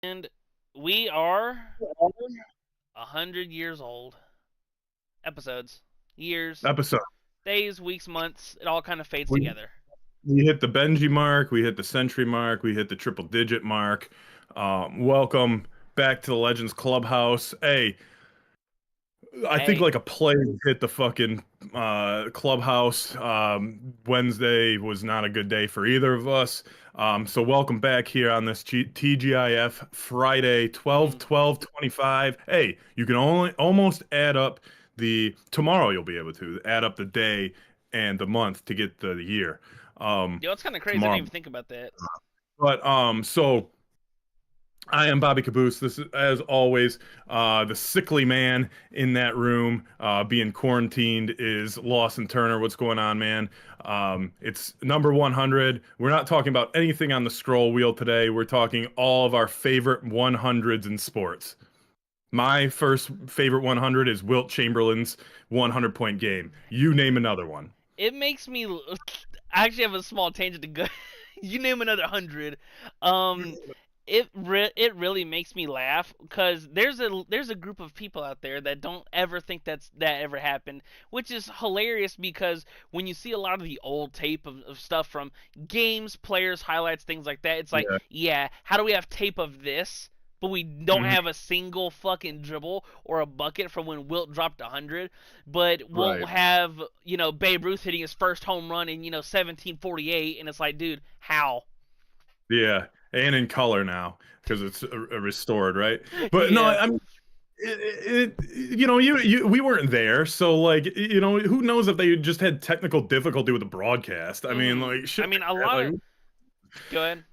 And we are 100 years old. Episodes, years, Episode. days, weeks, months. It all kind of fades We together. we hit the Benji mark, we hit the century mark, we hit the triple digit mark. Welcome back to the Legends Clubhouse. Hey, I think Hey, like a plague hit the fucking clubhouse. Wednesday was not a good day for either of us. So welcome back here on this TGIF Friday, 12 mm. 12 25. Hey, you can only almost add up tomorrow you'll be able to add up the day and the month to get the year. Yo, it's kind of crazy. I didn't Tomorrow. even think about that. So I am Bobby Caboose. This is, as always, the sickly man in that room, being quarantined is Lawson Turner. What's going on, man? It's number 100. We're not talking about anything on the scroll wheel today. We're talking all of our favorite 100s in sports. My first favorite 100 is Wilt Chamberlain's 100-point game. You name another one. It makes me. I actually have a small tangent to go. You name another 100. Um, it really makes me laugh because there's a group of people out there that don't ever think that ever happened, which is hilarious because when you see a lot of the old tape of stuff from games, players, highlights, things like that, it's like, Yeah. yeah, how do we have tape of this? But we don't Mhm. have a single fucking dribble or a bucket from when Wilt dropped 100. But we'll Right. have, Babe Ruth hitting his first home run in, 1748, and it's like, dude, how? Yeah. And in color now because it's restored, right? But no, Yeah. I mean, we weren't there, so like, who knows if they just had technical difficulty with the broadcast. I mean, like I shit mean, like a that. lot Like, of it go ahead.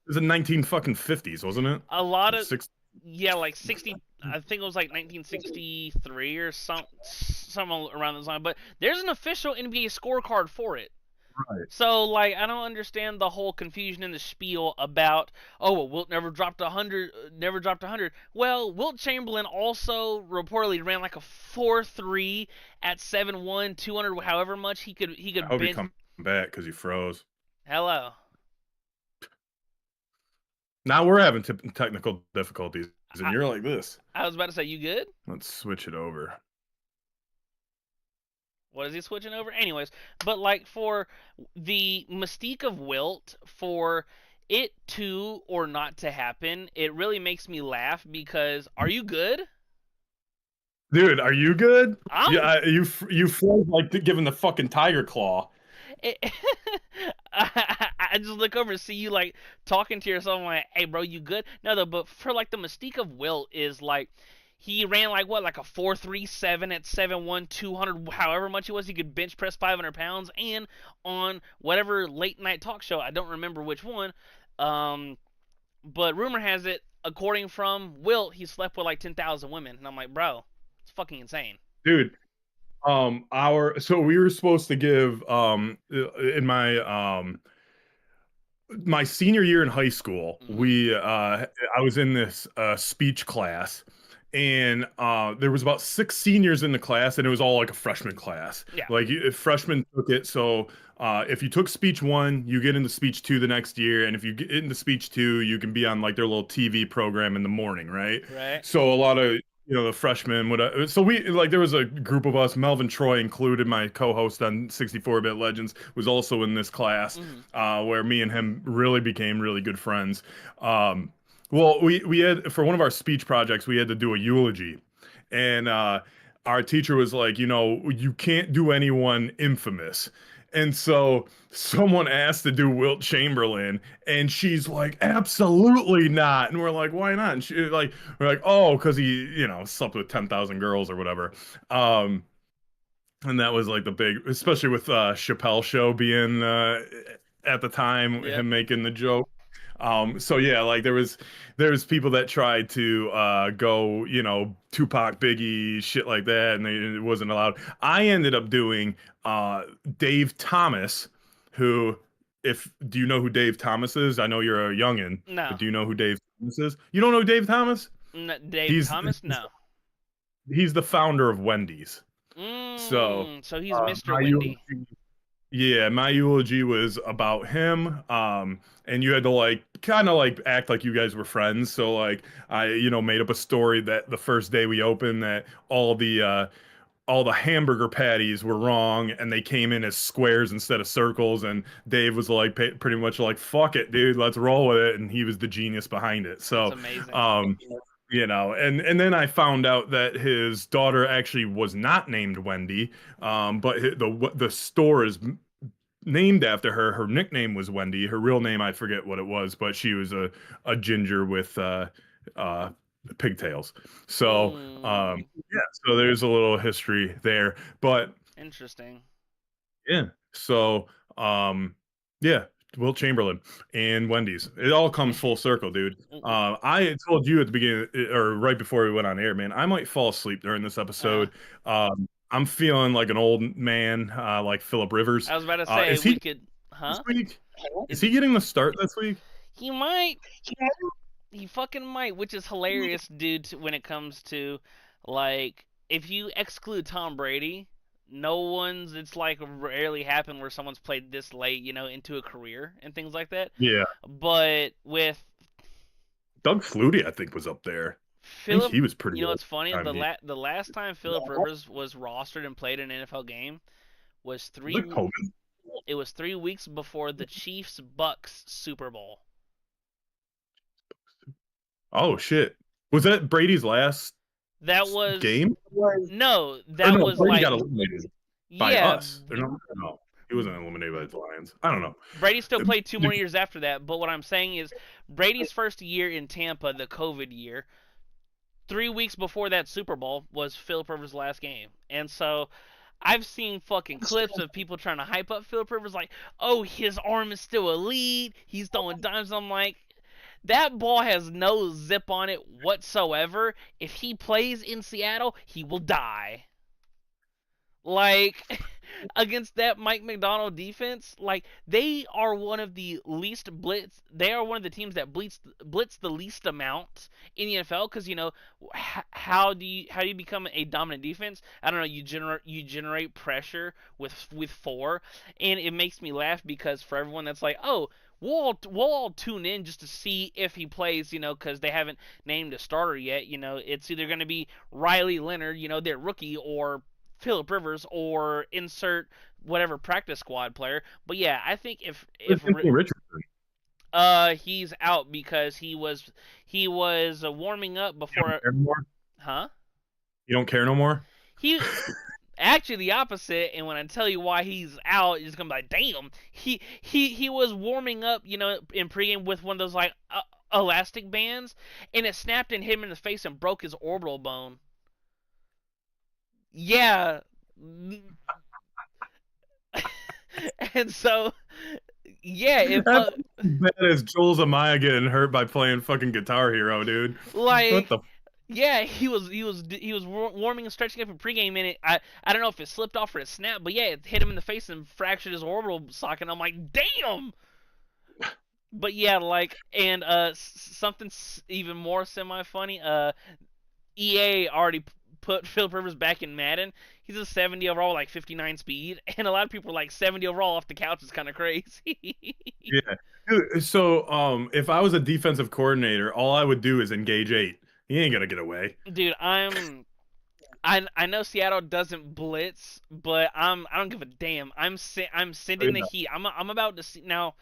was in 19 fucking 50s, wasn't it? A lot of Six. Yeah, like 60. I think it was like 1963 or somewhere around those lines. But there's an official NBA scorecard for it. Right. So like, I don't understand the whole confusion in the spiel about, oh, well, Wilt never dropped 100, never dropped 100. Well, Wilt Chamberlain also reportedly ran like a 4.3 at 7.1, 200, however much he I could hope you bench. come back because you froze. Hello. Now we're having technical difficulties, and I, you're like this. I was about to say, you good? Let's switch it over. What is he switching over? Anyways, but like for the mystique of Wilt, for it to or not to happen, it really makes me laugh because are you good? Dude, are you good? Yeah, I'm. you froze like giving the fucking tiger claw. It, I just look over and see you like talking to yourself. I'm like, hey, bro, you good? No, though, but for like the mystique of Wilt is like he ran like what, like a 4.37 at 7.1, 200, however much it was. He could bench press 500 pounds, and on whatever late night talk show, I don't remember which one. Um, but rumor has it, according from Wilt, he slept with like 10,000 women, and I'm like, bro, it's fucking insane. Dude, our so we were supposed to give in my senior year in high school, Mm-hmm. I was in this speech class, and there was about six seniors in the class, and it was all like a freshman class. Yeah. Like freshmen took it, so if you took speech one, you get into speech two the next year, and if you get into speech two, you can be on like their little TV program in the morning, right? Right. So a lot of the freshmen would so we like there was a group of us, Melvin Troy included, my co-host on 64-bit Legends was also in this class, Mm-hmm. where me and him really became really good friends. Well, we had for one of our speech projects, we had to do a eulogy, and our teacher was like, you can't do anyone infamous. And so someone asked to do Wilt Chamberlain, and she's like, absolutely not. And we're like, why not? And we're like, oh, because he, slept with 10,000 girls or whatever. Um, and that was like the big, especially with Chappelle show being at the time, Yep. him making the joke. So yeah, like there was people that tried to go, Tupac, Biggie, shit like that, and it wasn't allowed. I ended up doing Dave Thomas, who, if do you know who Dave Thomas is? I know you're a youngin, but No. do you know who Dave Thomas is? You don't know Dave Thomas? Dave He's Thomas? No. he's the founder of Wendy's. So So he's Mr. how you Windy. Yeah, my eulogy was about him. And you had to like kind of like act like you guys were friends. So like I, made up a story that the first day we opened that all the hamburger patties were wrong and they came in as squares instead of circles. And Dave was like pretty much like, fuck it, dude, let's roll with it. And he was the genius behind it. That's So, amazing. um, and then I found out that his daughter actually was not named Wendy, but the store is named after her. Her nickname was Wendy. Her real name I forget what it was, but she was a ginger with uh pigtails. So Mm, yeah, so there's a little history there. But interesting. yeah, so yeah, Will Chamberlain and Wendy's. It all comes full circle, dude. I told you at the beginning or right before we went on air, man, I might fall asleep during this Uh, episode. I'm feeling like an old man, like Philip Rivers. I was about to say Is we he could, this huh? week? Is Is he getting the start this week? he might? He fucking might, which is hilarious, dude. When it comes to like, if you exclude Tom Brady, no one's. It's like rarely happened where someone's played this late, into a career and things like that. Yeah. But with Doug Flutie, I think, was up there. I think Philip, he was pretty you know old what's funny? time he The last time Philip Rivers was rostered and played an NFL game was was it COVID? it was 3 weeks before the Chiefs Bucs Super Bowl. Oh shit. Was that Brady's last That was game? no, Or that no, was Brady like got eliminated by yeah, us. Or no, he wasn't eliminated by the Lions. I don't know. Brady still played two more The- years after that. But what I'm saying is Brady's first year in Tampa, the COVID year, 3 weeks before that Super Bowl was Philip Rivers' last game, and so I've seen fucking clips of people trying to hype up Philip Rivers, like, oh, his arm is still elite. He's throwing dimes. I'm like, that ball has no zip on it whatsoever. If he plays in Seattle, he will die. Like, against that Mike McDonald defense, like, they are one of the least blitz. They are one of the teams that blitz the least amount in the NFL. Because how do you become a dominant defense? I don't know. You generate pressure with four, and it makes me laugh because for everyone that's like, oh, we'll all tune in just to see if he plays, because they haven't named a starter yet. It's either going to be Riley Leonard, their rookie, or Philip Rivers, or insert whatever practice squad player. But yeah, I think if Where's Anthony Richardson? he's out because he was warming up You don't before, care no more? huh? You don't care no more? He actually the opposite. And when I tell you why he's out, you're just gonna be like, damn. He was warming up, in pregame with one of those like elastic bands, and it snapped and hit him in the face and broke his orbital bone. Yeah. And so, yeah, if That's as bad as Joel Zamaya getting hurt by playing fucking Guitar Hero, dude. What like, the yeah, he was warming and stretching up in pregame, and I don't know if it slipped off or it snapped, but yeah, it hit him in the face and fractured his orbital socket. I'm like, damn. But yeah, like, and something even more semi funny. EA already put Philip Rivers back in Madden. He's a 70 overall, like 59 speed, and a lot of people are like 70 overall off the couch is kind of crazy. Yeah. Dude, so if I was a defensive coordinator, all I would do is engage eight. He ain't gonna get away. Dude, I know Seattle doesn't blitz, but I don't give a damn. I'm sending the Yeah. heat. I'm about to see now.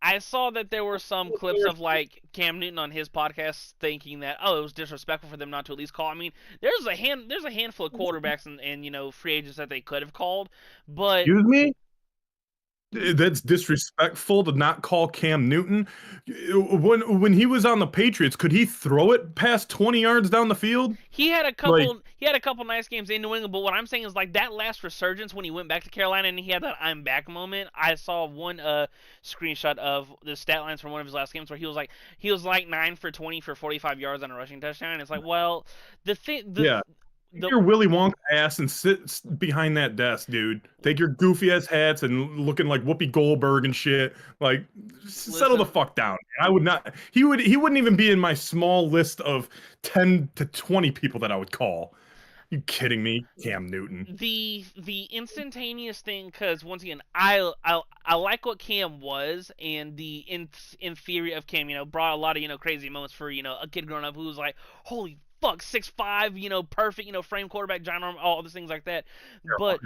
I saw that there were some clips of like Cam Newton on his podcast thinking that, oh, it was disrespectful for them not to at least call. I mean, there's a handful of quarterbacks and free agents that they could have called, but Excuse me? That's disrespectful to not call Cam Newton. When he was on the Patriots, could he throw it past 20 yards down the field? he had a Like, couple he had a couple nice games in New England. But what I'm saying is like that last resurgence when he went back to Carolina and he had that I'm back moment. I saw one screenshot of the stat lines from one of his last games where he was like 9 for 20 for 45 yards on a rushing touchdown. And it's like, well, the thing yeah. Take the your Willy Wonka ass and sit behind that desk, dude. Take your goofy ass hats and looking like Whoopi Goldberg and shit. Like, settle the listen. fuck down. I would not. He wouldn't even be in my small list of 10 to 20 people that I would call. You kidding me? Cam Newton. The instantaneous thing, because once again, I like what Cam was, and the in theory of Cam, brought a lot of crazy moments for a kid growing up who was like, holy fuck, 6'5", perfect, frame quarterback, giant arm, all those things like that. But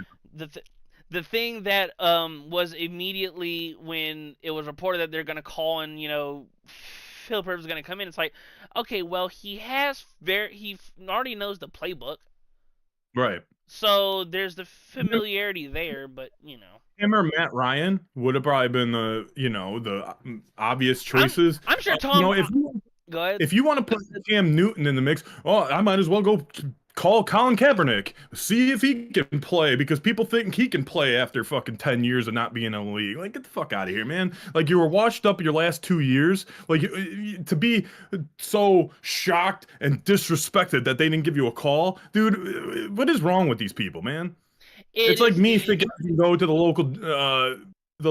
the thing that was immediately when it was reported that they're gonna call and Philip Rivers is gonna come in, it's like, okay, well he already knows the playbook. Right. So there's the familiarity there, but Him or Matt Ryan would have probably been the obvious I'm choices. I'm sure You know, Tom. Go ahead. if you want to put Cam Newton in the mix, oh, I might as well go call Colin Kaepernick, see if he can play because people think he can play after fucking 10 years of not being in the league. Like, get the fuck out of here, man. Like, you were washed up your last 2 years. Like, to be so shocked and disrespected that they didn't give you a call, dude. What is wrong with these people, man? It It's like is. me thinking I can go to the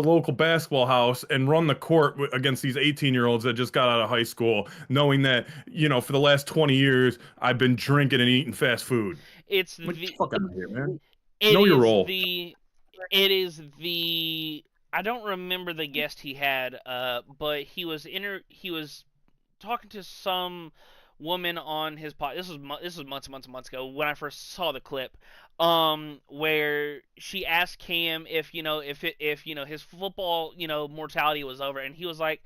local basketball house and run the court against these 18-year-olds that just got out of high school, knowing that, for the last 20 years I've been drinking and eating fast food. It's Like, the. fuck out of here, man. It Know your is role. the. It is the. I don't remember the guest he had, but he was talking to some woman on his pod. This was months and months and months ago when I first saw the clip. Where she asked Cam if if his football mortality was over, and he was like,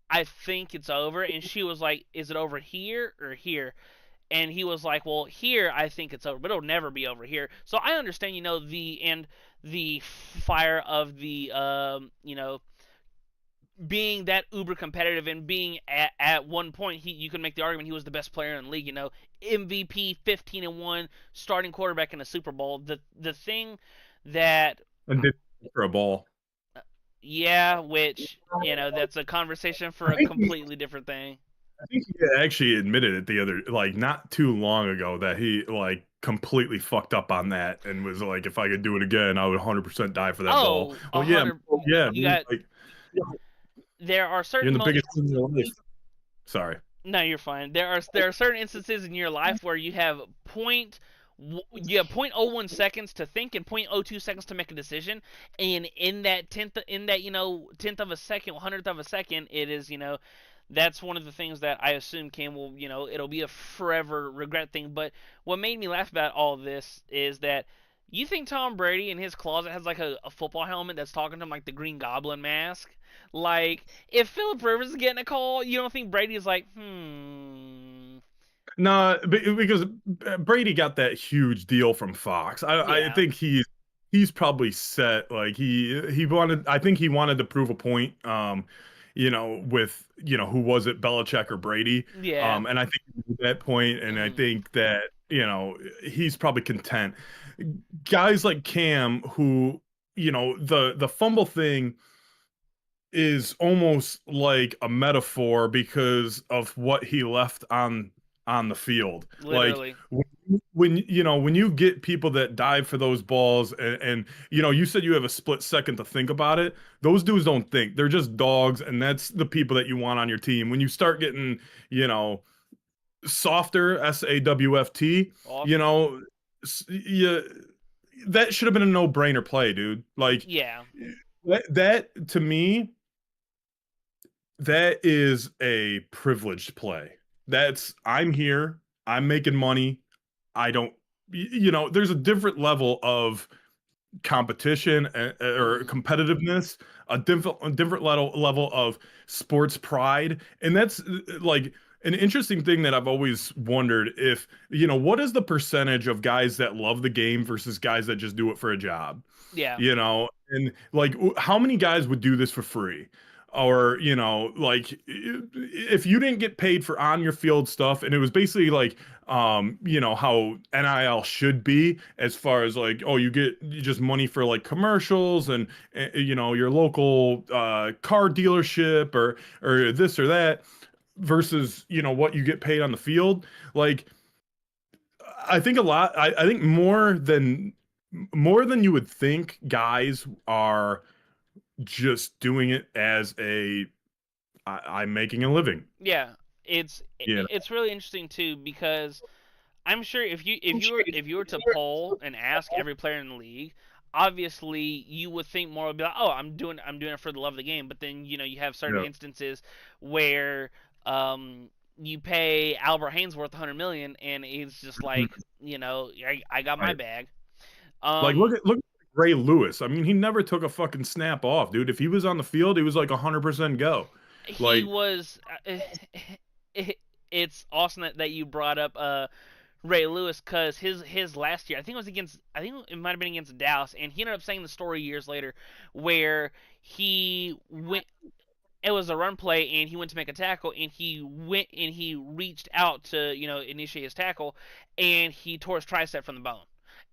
I think it's over, and she was like, is it over here or here? And he was like, well, here I think it's over, but it'll never be over here. So I understand, the fire of the being that uber competitive, and being at one point you can make the argument he was the best player in the league, MVP, 15-1, starting quarterback in a Super Bowl. The thing that And did for a ball. yeah, which that's a conversation for I a think he, completely different thing. I think he actually admitted it the other, like, not too long ago, that he like completely fucked up on that and was like, if I could do it again, I would 100% die for that ball. Oh, a Well, yeah, hundred. yeah, You man, got like, there are you're in certain the biggest thing in your life. Sorry. No, you're fine. There are certain instances in your life where you have 0.01 seconds to think and 0.02 seconds to make a decision, and in that tenth of a second, 100th of a second, it is that's one of the things that I assume Cam will it'll be a forever regret thing. But what made me laugh about all of this is that you think Tom Brady in his closet has like a football helmet that's talking to him like the Green Goblin mask? Like, if Philip Rivers is getting a call, you don't think Brady's like, No, because Brady got that huge deal from Fox. I yeah, think he's probably set. Like, he wanted. I think he wanted to prove a point. With who was it, Belichick or Brady? yeah, And I think at that point, and I mm, think that he's probably content. Guys like Cam, who the fumble thing is almost like a metaphor because of what he left on the field. Like, literally, when you get people that dive for those balls, and you said you have a split second to think about it. Those dudes don't think. They're just dogs, and that's the people that you want on your team. When you start getting, softer, SAWFT, off, you know, you, that should have been a no-brainer play, dude. Like, yeah, that to me, that is a privileged play. I'm here, I'm making money. I don't, there's a different level of competition, or mm, competitiveness, a different level of sports pride. And that's like an interesting thing that I've always wondered, if, what is the percentage of guys that love the game versus guys that just do it for a job? yeah, And like, how many guys would do this for free? Or, like, if you didn't get paid for on your field stuff, and it was basically like, how NIL should be, as far as like, oh, you get just money for like commercials, and your local car dealership, or this or that, versus what you get paid on the field. Like, I think more than you would think, guys are just doing it as I'm making a living. yeah. It's Yeah. it's really interesting too, because I'm sure if you were to poll and ask every player in the league, obviously you would think more would be like, oh, I'm doing it for the love of the game. But then you have certain Yeah. instances where um you pay Albert Hainsworth 100 million, and he's just like, I got my Right. bag. Like Um, look at Ray Lewis. I mean, he never took a fucking snap off, dude. If he was on the field, he was like 100% go. he Like, was. It's awesome that you brought up Ray Lewis, because his last year, I think it might have been against Dallas, and he ended up saying the story years later where he went. It was a run play, and he went to make a tackle, and he reached out to initiate his tackle, and he tore his tricep from the bone.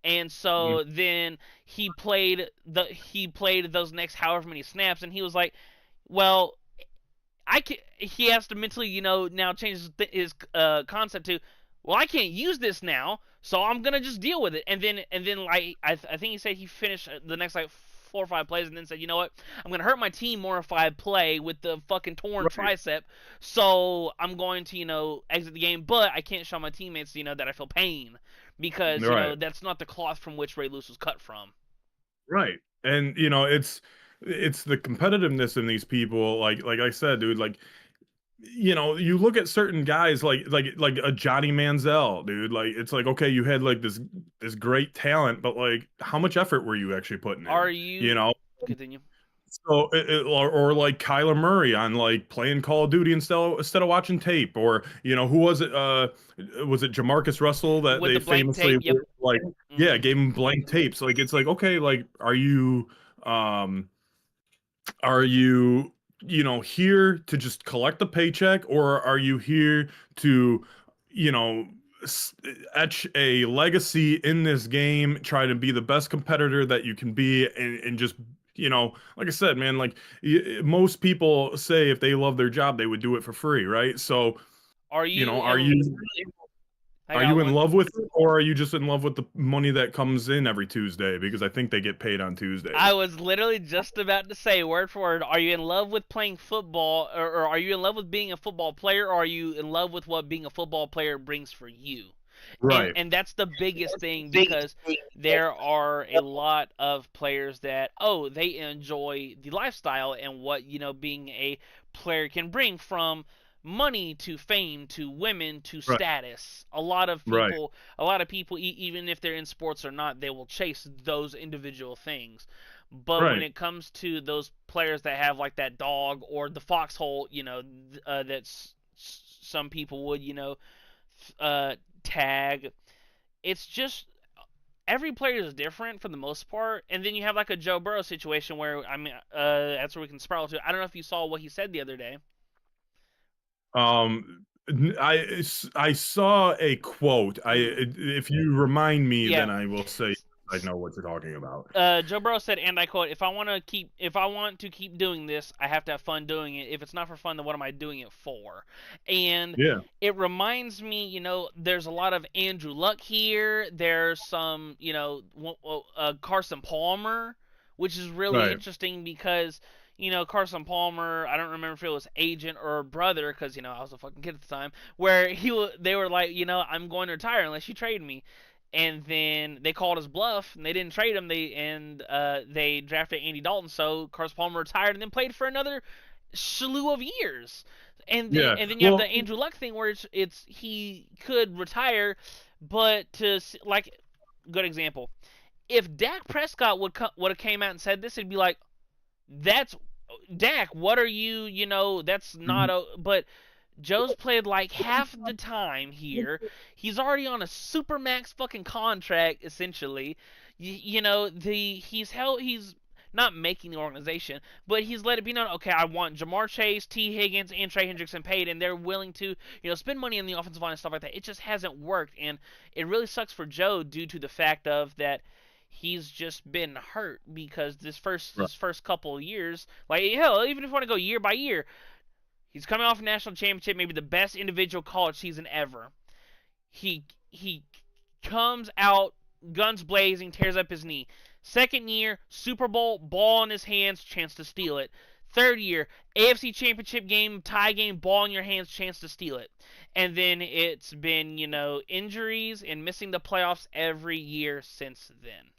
And mm, so then he played those next however many snaps, and he was like, well, he has to mentally, now change his concept to, well, I can't use this now, so I'm gonna just deal with it. And then like I think he said he finished the next like 4 or 5 plays, and then said, you know what, I'm gonna hurt my team more if I play with the fucking torn right, tricep, so I'm going to exit the game, but I can't show my teammates that I feel pain, because right, that's not the cloth from which Ray Lewis was cut from. right. And it's the competitiveness in these people. Like I said, dude. Like, you look at certain guys like a Johnny Manziel, dude. Like, it's like, okay, you had like this great talent, but like, how much effort were you actually putting Are in? You you know. continue? So, or like Kyler Murray on like playing Call of Duty instead of watching tape, or who was it? Was it Jamarcus Russell that With they the blank famously tape, yep. were like, yeah, Hmm. gave him blank tapes. Like, it's like, okay, like, um are you here to just collect the paycheck, or are you here to you know s- etch a legacy in this game, try to be the best competitor that you can be, and just like I said, man, like, most people say if they love their job they would do it for free, right? So, Are you are in? you I are got you in one. love with it, or are you just in love with the money that comes in every Tuesday, because I think they get paid on I Tuesdays? was literally just about to say word for word. Are you in love with playing football, or are you in love with being a football player, or are you in love with what being a football player brings for you? and Right, and that's the biggest thing, because there are a lot of players that, oh, they enjoy the lifestyle and what being a player can bring, from money to fame to women to right, status. A lot of right, people, even if they're in sports or not, they will chase those individual things. But when right. it comes to those players that have like that dog or the foxhole, that's some people would uh, tag. It's just every player is different for the most part, and then you have like a Joe Burrow situation where, I mean, that's where we can spiral to. I don't know if you saw what he said the other day. Um, I saw a quote. Mm. If you remind me, Yeah. then I will say I know what you're talking about. Joe Burrow said, and I quote, if I want to keep doing this, I have to have fun doing it. If it's not for fun, then what am I doing it for?" And Yeah, it reminds me, there's a lot of Andrew Luck here. There's some, Carson Palmer, which is really right. interesting because, Carson Palmer, I don't remember if it was agent or brother, because I was a fucking kid at the time, where they were like, I'm going to retire unless you trade me. And then they called his bluff, and they didn't trade him. They drafted Andy Dalton, so Carson Palmer retired and then played for another slew of years. And then Yeah. and then you have the Well, Andrew Luck thing, where it's he could retire, but like, good example. If Dak Prescott would have came out and said this, it'd be like, that's Dak. What are you? That's not mhm, a. But Joe's played like half the time here. He's already on a supermax fucking contract, essentially. He's not making the organization, but he's let it be known. Okay, I want Jamar Chase, T. Higgins, and Trey Hendrickson paid, and they're willing to spend money on the offensive line and stuff like that. It just hasn't worked, and it really sucks for Joe due to the fact of that he's just been hurt, because right, this first couple of years, like, hell, even if you want to go year by year, he's coming off a national championship, maybe the best individual college season ever. He comes out guns blazing, tears up his knee. Second year, Super Bowl, ball in his hands, chance to steal it. Third year, AFC Championship game, tie game, ball in your hands, chance to steal it. And then it's been, injuries and missing the playoffs every year since then.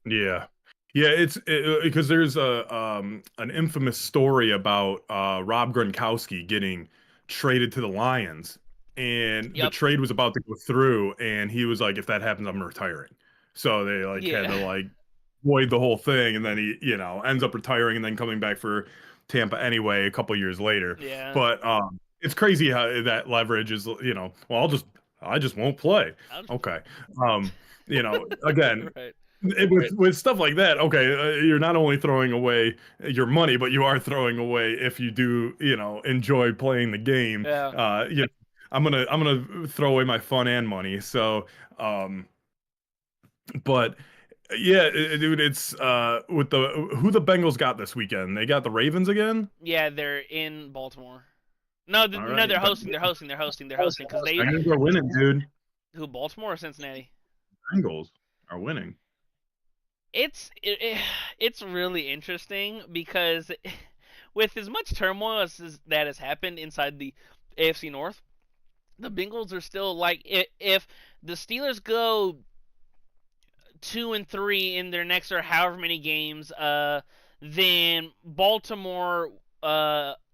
Yeah. Yeah, it's because there's an infamous story about Rob Gronkowski getting traded to the Lions, and the Yep. trade was about to go through, and he was like, "If that happens, I'm retiring." So they like had Yeah. to like void the whole thing, and then he ends up retiring and then coming back for Tampa anyway a couple years later. Yeah. But it's crazy how that leverage is. Well, I just won't play. I'll just Okay. Again, right. with stuff like that, okay, you're not only throwing away your money, but you are throwing away if you do, enjoy playing the game. Yeah. I'm gonna throw away my fun and money. So, but yeah, dude, it's with who the Bengals got this weekend. They got the Ravens again. Yeah, they're in Baltimore. No, All no, right, they're hosting. They're hosting. They're hosting. They're hosting because they Bengals are winning, dude. who Baltimore or Cincinnati. Bengals are winning. It's really interesting because with as much turmoil as that has happened inside the AFC North, the Bengals are still like if the Steelers go 2-3 in their next or however many games, then Baltimore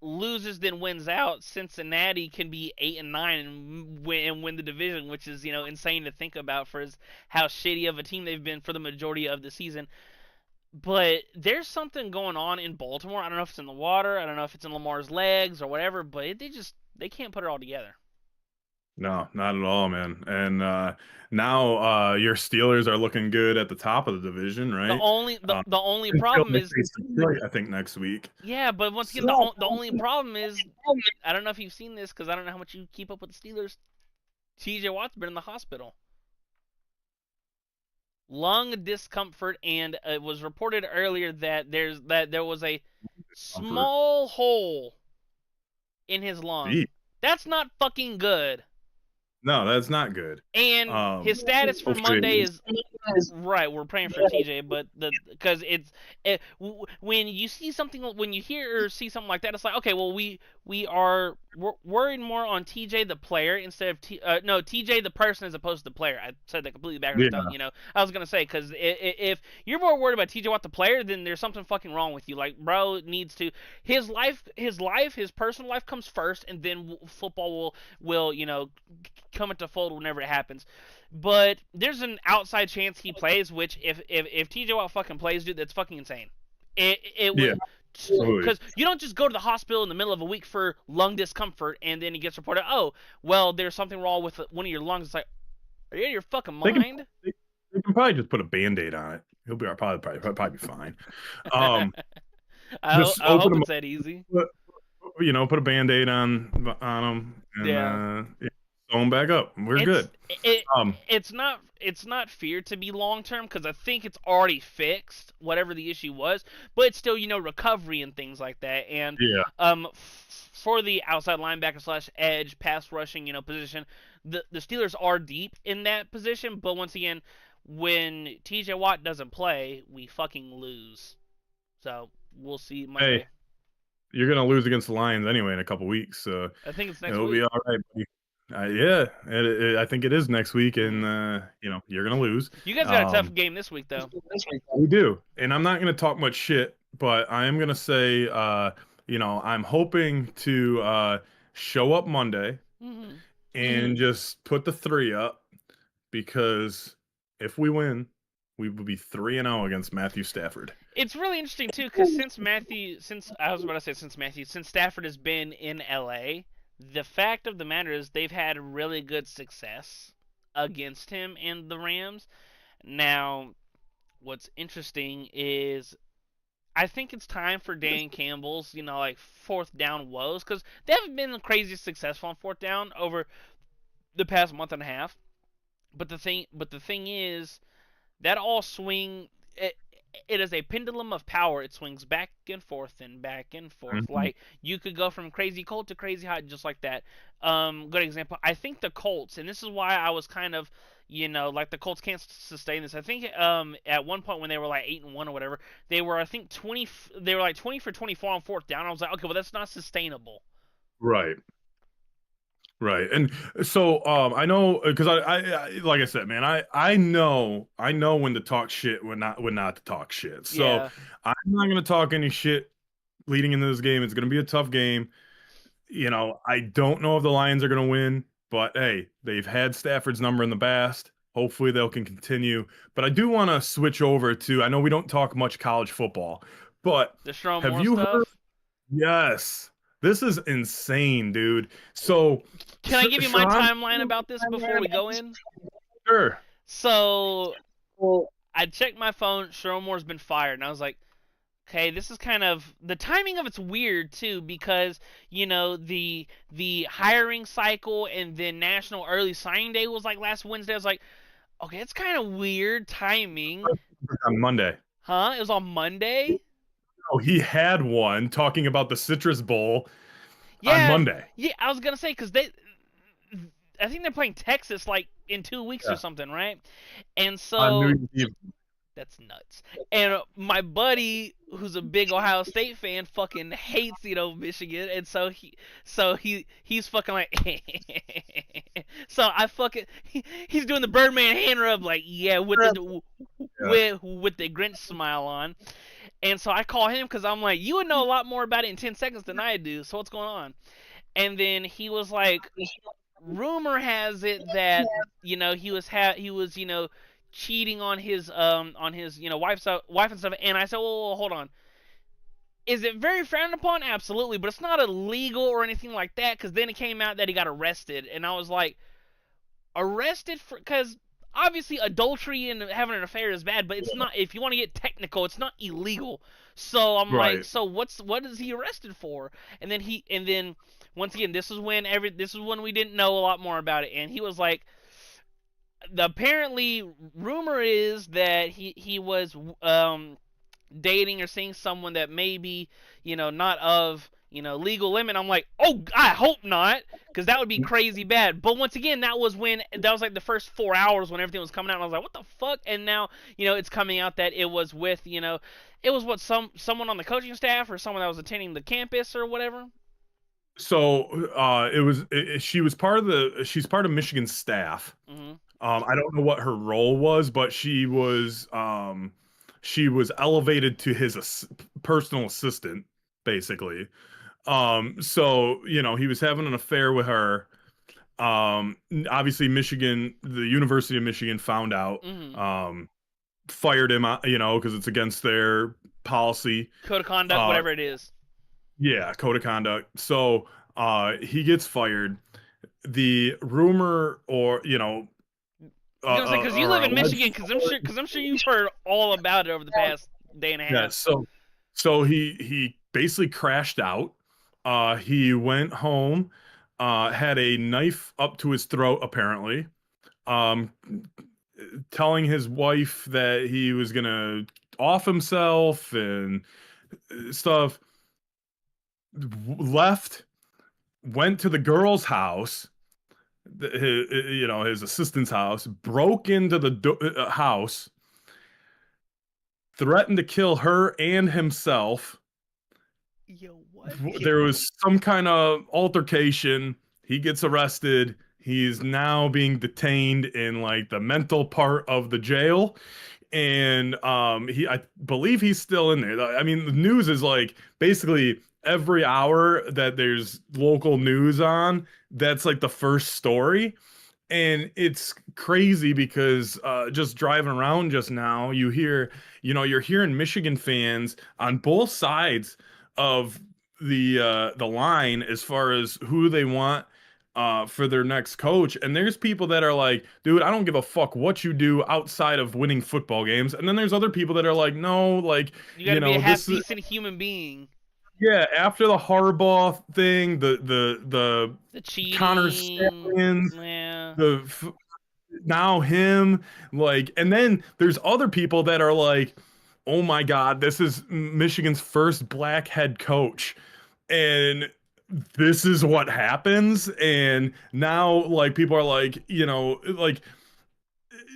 loses then wins out. Cincinnati can be 8-9 and win the division, which is insane to think about for how shitty of a team they've been for the majority of the season. But there's something going on in Baltimore. I don't know if it's in the water. I don't know if it's in Lamar's legs or whatever. But they can't put it all together. No, not at all, man. And now your Steelers are looking good at the top of the division, The right? only the only Until problem they is face Detroit, I think next week. yeah. But once again, the only problem is I don't know if you've seen this because I don't know how much you keep up with the Steelers. T.J. Watt's been in the hospital. Lung discomfort, and it was reported earlier that there was a small hole in his lung. Gee. That's not fucking good. No, that's not good. And his status for Hopefully Monday is right. We're praying for TJ, but because when you see something, when you hear or see something like that, it's like okay, well we're worried more on TJ the player instead of TJ the person as opposed to the player. I said that completely backwards. Yeah. I was gonna say because if you're more worried about TJ Watt the player, then there's something fucking wrong with you. Like bro needs to his personal life comes first, and then football will come into fold whenever it happens. But there's an outside chance he plays, which if TJ Watt fucking plays, dude, that's fucking insane. It Yeah. would because you don't just go to the hospital in the middle of a week for lung discomfort and then it gets reported, oh, well, there's something wrong with one of your lungs. It's like, are you out of your fucking mind? They can probably just put a Band-Aid on it. He'll be probably be fine. Just I hope open him it's that easy. put a Band-Aid on him and Yeah. sew him back up. We're good. It's not feared to be long term because I think it's already fixed whatever the issue was, but it's still recovery and things like that. And Yeah. For the outside linebacker / edge pass rushing position, the Steelers are deep in that position. But once again, when TJ Watt doesn't play, we fucking lose. So we'll see Monday. Hey, you're gonna lose against the Lions anyway in a couple weeks, so I think it's next it'll week. be all right, buddy. Yeah, I think it is next week, and you're gonna lose. You guys got a tough game this week, though. We do, and I'm not gonna talk much shit, but I am gonna say, I'm hoping to show up Monday and just put the 3 up because if we win, we will be 3-0 against Matthew Stafford. It's really interesting too, because since Stafford has been in LA, the fact of the matter is they've had really good success against him and the Rams. Now, what's interesting is I think it's time for Dan Campbell's, like fourth down woes, because they haven't been crazy successful on fourth down over the past month and a half. But the thing is that all swing. It is a pendulum of power. It swings back and forth and back and forth. Mm-hmm. Like you could go from crazy cold to crazy hot just like that. Good example. I think the Colts, and this is why I was kind of like the Colts can't sustain this. I think at one point when they were like 8-1 or whatever, they were I think 20. They were like 20 for 24 on fourth down. I was like, okay, well that's not sustainable. Right. Right. And so I know because I like I said, man, I know when to talk shit, when not to talk shit. So Yeah, I'm not gonna talk any shit leading into this game. It's gonna be a tough game. I don't know if the Lions are gonna win, but hey, they've had Stafford's number in the past. Hopefully they can continue. But I do want to switch over to I know we don't talk much college football, but the Sherman have Moore you heard? stuff. Yes. This is insane, dude. So Can I give you my Sharon, timeline about this before we go in? sure. So I checked my phone. Sherman Moore's been fired, and I was like, okay, this is kind of the timing of it's weird too because the hiring cycle and then National Early Signing Day was like last Wednesday. I was like, okay, it's kind of weird timing, On Monday. huh? It was on Monday. Oh, he had one talking about the Citrus Bowl on Yeah, Monday. yeah. I was gonna say because I think they're playing Texas like in 2 weeks or Yeah. something, right? And On New so Year's Eve. that's nuts. And my buddy, who's a big Ohio State fan, fucking hates Michigan, and he's fucking like, so I fucking he's doing the Birdman hand rub like yeah Yeah. with the Grinch smile on, and so I call him because I'm like you would know a lot more about it in 10 seconds than I do, so what's going on? And then he was like, rumor has it that he was cheating on his wife and stuff, and I said, well, hold on, is it very frowned upon? Absolutely, but it's not illegal or anything like that, because then it came out that he got arrested, and I was like, arrested for, because obviously adultery and having an affair is bad, but it's not, if you want to get technical, it's not illegal. So I'm like, Right. so what is he arrested for? And then once again, this is when we didn't know a lot more about it, and he was like, apparently rumor is that he was dating or seeing someone that maybe not of legal limit. I'm like, oh, I hope not, because that would be crazy bad. But once again, that was like the first 4 hours when everything was coming out, and I was like, what the fuck? And now it's coming out that it was with it was what someone on the coaching staff or someone that was attending the campus or whatever. So she's part of Michigan's staff. Hmm. I don't know what her role was, but she was elevated to his personal assistant, basically. So he was having an affair with her. Obviously the University of Michigan found out, Hmm. fired him, because it's against their policy. Code of conduct, Uh, whatever it is. yeah, code of conduct. So, he gets fired. The rumor, or I was gonna say because you or live in alleged Michigan, because I'm sure you've heard all about it over the past day and a Yeah, half. so he basically crashed out. He went home, had a knife up to his throat, apparently, um, telling his wife that he was gonna off himself and stuff. Left, went to the girl's house, his assistant's house, broke into the house, threatened to kill her and himself. Yo, what? There was some kind of altercation. He gets arrested. He's now being detained in like the mental part of the jail. And I believe he's still in there. I mean, the news is like basically every hour that there's local news on, that's like the first story. And it's crazy because just driving around just now, you're hearing Michigan fans on both sides of the line as far as who they want for their next coach. And there's people that are like, dude, I don't give a fuck what you do outside of winning football games. And then there's other people that are like, no, like, You got to be a half this is decent human being. yeah, after the Harbaugh thing, the The Connor cheating, Stalions, yeah. the now him, like, and then there's other people that are like, oh my God, this is Michigan's first black head coach, and this is what happens. And now, like, people are like, like,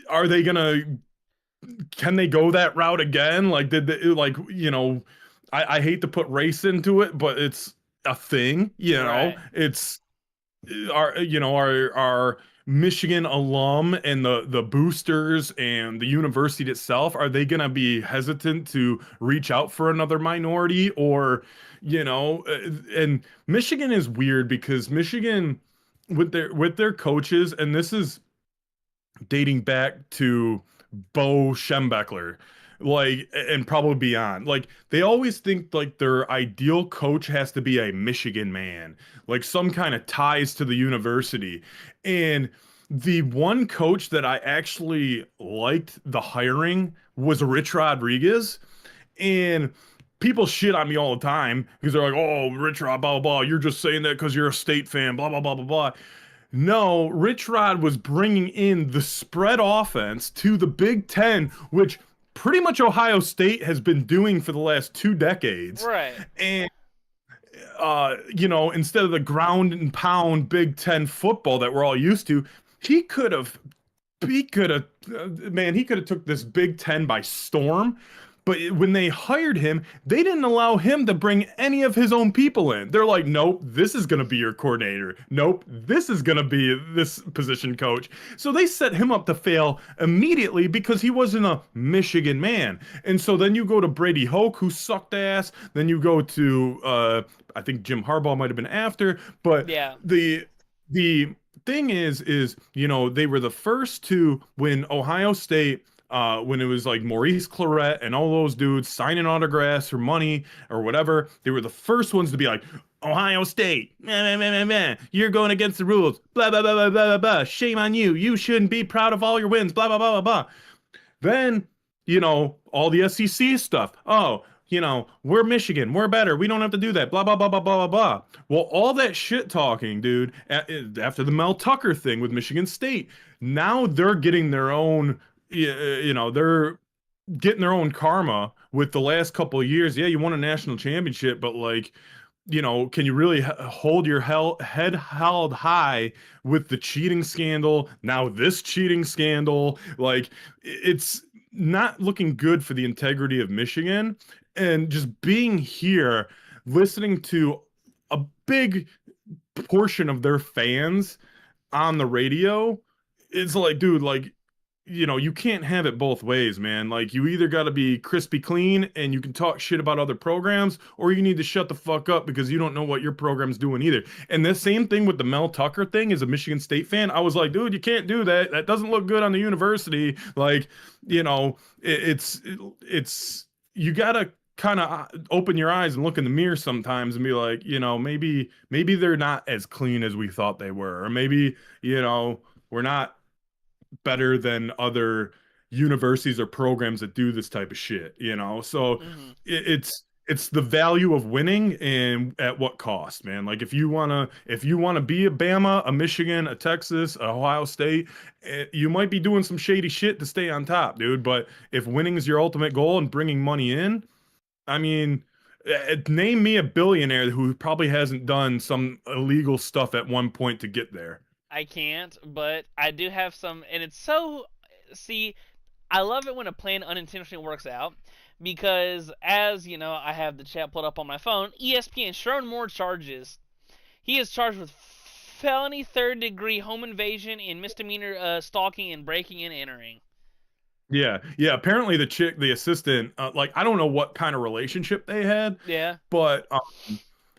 are they gonna can they go that route again? Like, did they, like, I hate to put race into it, but it's a thing, Right. it's our Michigan alum and the boosters and the university itself, are they gonna be hesitant to reach out for another minority? Or, and Michigan is weird because Michigan with their coaches, and this is dating back to Bo Schembechler, like, and probably beyond. Like, they always think like their ideal coach has to be a Michigan man, like some kind of ties to the university. And the one coach that I actually liked the hiring was Rich Rodriguez. And people shit on me all the time because they're like, "Oh, Rich Rod, blah blah blah. You're just saying that because you're a state fan, blah blah blah blah blah." No, Rich Rod was bringing in the spread offense to the Big Ten, which pretty much Ohio State has been doing for the last 2 decades. Right. And, instead of the ground and pound Big Ten football that we're all used to, he could have man, he could have took this Big Ten by storm. But when they hired him, they didn't allow him to bring any of his own people in. They're like, nope, this is going to be your coordinator. Nope, this is going to be this position coach. So they set him up to fail immediately because he wasn't a Michigan man. And so then you go to Brady Hoke, who sucked ass. Then you go to, I think Jim Harbaugh might have been after. But Yeah. the thing is, they were the first to, when Ohio State, when it was like Maurice Claret and all those dudes signing autographs for money or whatever, they were the first ones to be like, Ohio State, meh, meh, meh, meh, meh. You're going against the rules, blah, blah, blah, blah, blah, blah, blah. Shame on you. You shouldn't be proud of all your wins, blah, blah, blah, blah, blah. Then, all the SEC stuff. Oh, we're Michigan. We're better. We don't have to do that. Blah, blah, blah, blah, blah, blah, blah. Well, all that shit talking, dude, after the Mel Tucker thing with Michigan State, now they're getting their own, they're getting their own karma with the last couple of years. Yeah, you won a national championship, but like, can you really hold your head held high with the cheating scandal? Now this cheating scandal, like, it's not looking good for the integrity of Michigan. And just being here, listening to a big portion of their fans on the radio, it's like, dude, like, you can't have it both ways, man. Like, you either got to be crispy clean and you can talk shit about other programs, or you need to shut the fuck up because you don't know what your program's doing either. And the same thing with the Mel Tucker thing. As a Michigan State fan, I was like, dude, you can't do that. That doesn't look good on the university. Like, it's you gotta kind of open your eyes and look in the mirror sometimes and be like, maybe they're not as clean as we thought they were, or maybe, we're not better than other universities or programs that do this type of shit, So Hmm. it's the value of winning and at what cost, man. Like, if you wanna be a Bama, a Michigan, a Texas, a Ohio State, you might be doing some shady shit to stay on top, dude. But if winning is your ultimate goal and bringing money in, I mean, name me a billionaire who probably hasn't done some illegal stuff at one point to get there. I can't, but I do have some, and it's so. See, I love it when a plan unintentionally works out, because as you know, I have the chat pulled up on my phone. ESPN Sharon Moore charges. He is charged with felony third-degree home invasion and misdemeanor stalking and breaking and entering. Yeah, yeah. Apparently, the assistant, like, I don't know what kind of relationship they had, Yeah, but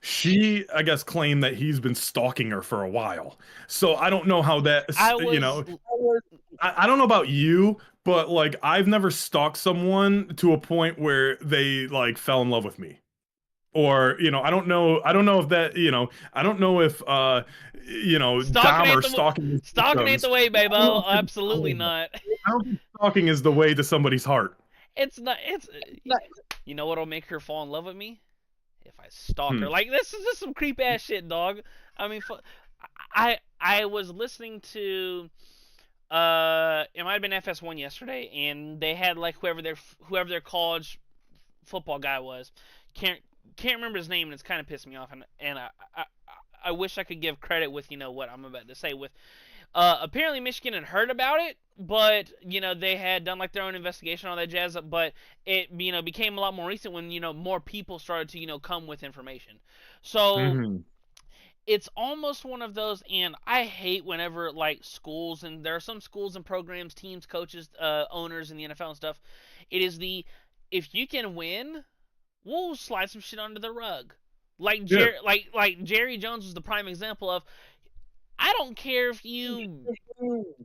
she, I guess, claimed that he's been stalking her for a while. So I don't know how that, I was. I don't know about you, but like, I've never stalked someone to a point where they like fell in love with me. Or, I don't know if that, I don't know if Stalking ain't Dahmer the stalking his stalking ain't victims. the way, I don't know Babo. if Absolutely not. I don't think stalking is the way to somebody's heart. It's not. It's. You know what'll make her fall in love with me? If I stalk her. Hmm. Like, this is just some creep ass shit, dog. I mean, I was listening to it might have been FS1 yesterday, and they had like whoever their college football guy was. Can't remember his name, and it's kind of pissed me off. And I wish I could give credit with what I'm about to say with. Apparently Michigan had heard about it, but they had done like their own investigation on that jazz. But it became a lot more recent when more people started to come with information. So Hmm. it's almost one of those, and I hate whenever like schools, and there are some schools and programs, teams, coaches, owners in the NFL and stuff. It is the, if you can win, we'll slide some shit under the rug. Like Yeah. Jerry Jones was the prime example of, I don't care if you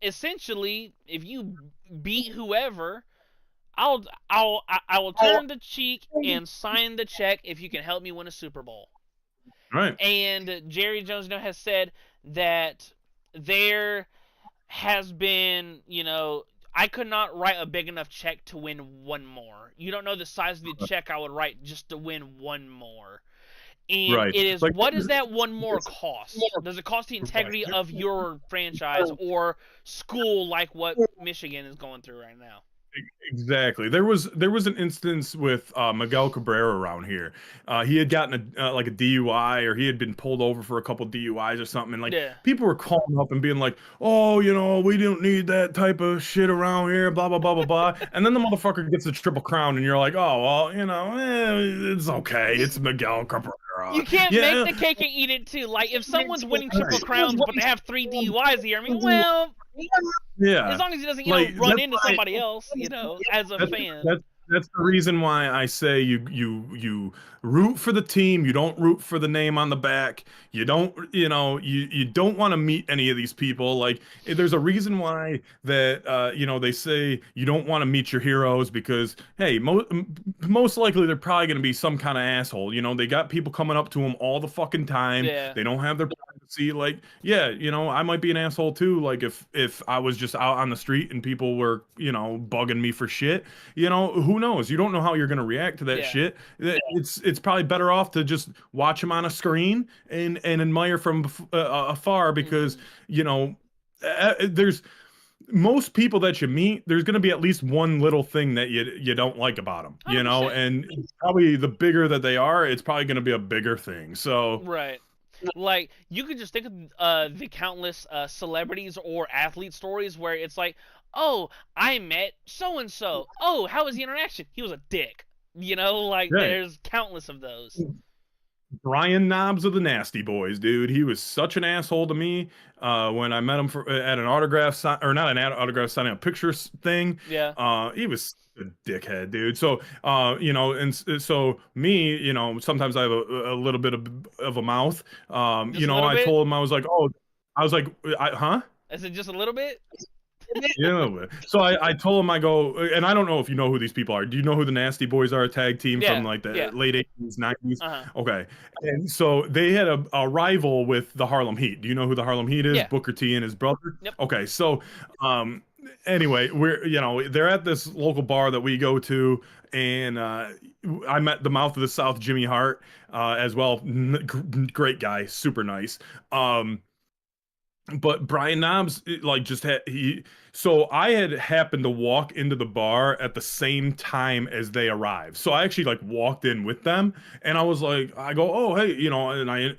essentially, if you beat whoever, I will turn the cheek and sign the check if you can help me win a Super Bowl. Right. And Jerry Jones has said that there has been, I could not write a big enough check to win one more. You don't know the size of the check I would write just to win one more. And Right. it is, Like, what does that one more cost? Does it cost the right. integrity of your franchise or school, like what Michigan is going through right now? Exactly. There was an instance with Miguel Cabrera around here. He had gotten like a DUI, or he had been pulled over for a couple DUIs or something, and like Yeah. people were calling up and being like, "Oh, we don't need that type of shit around here." Blah blah blah blah blah. And then the motherfucker gets the triple crown, and you're like, "Oh well, it's okay. It's Miguel You Cabrera." can't make Yeah. the cake and eat it too. Like, if someone's winning triple crowns but they have three DUIs here, I mean, well, as Yeah. long as he doesn't, Like run that's into why. somebody else, as a That's fan. that's that's the reason why I say you root for the team. You don't root for the name on the back. You don't you don't want to meet any of these people. Like there's a reason why that they say you don't want to meet your heroes, because hey, most likely they're probably going to be some kind of asshole. They got people coming up to them all the fucking time. Yeah. They don't have their privacy. Like yeah, I might be an asshole too. Like if I was just out on the street and people were bugging me for shit. Who knows? You don't know how you're going to react to that Yeah. shit. It's probably better off to just watch them on a screen and admire from afar, because Hmm. there's most people that you meet, there's going to be at least one little thing that you don't like about them, 100%. and probably the bigger that they are, it's probably going to be a bigger thing. So Right. Like, you could just think of the countless celebrities or athlete stories where it's like, oh, I met so and so. Oh, how was the interaction? He was a dick. Like, yeah, there's countless of those. Brian Knobs of the Nasty Boys, dude. He was such an asshole to me when I met him at an autograph sign, or not an autograph signing, a picture thing. Yeah. He was a dickhead, dude. So, so me, sometimes I have a little bit of a mouth. Just a little I bit? told him, I was like, oh, I was like, huh? Is it just a little bit? Yeah. So I told him, I go, and I don't know if you know who these people are. Do you know who the Nasty Boys are? A tag team from Yeah. like the Yeah. late 80s, 90s. Uh-huh. Okay. And so they had a rival with the Harlem Heat. Do you know who the Harlem Heat is? Yeah. Booker T and his brother. Yep. Okay. So, anyway, they're at this local bar that we go to, and I met the Mouth of the South, Jimmy Hart, as well. Great guy, super nice. But Brian Knobs, like, just had so I had happened to walk into the bar at the same time as they arrived. So I actually like walked in with them, and I was like, I go, oh hey, and I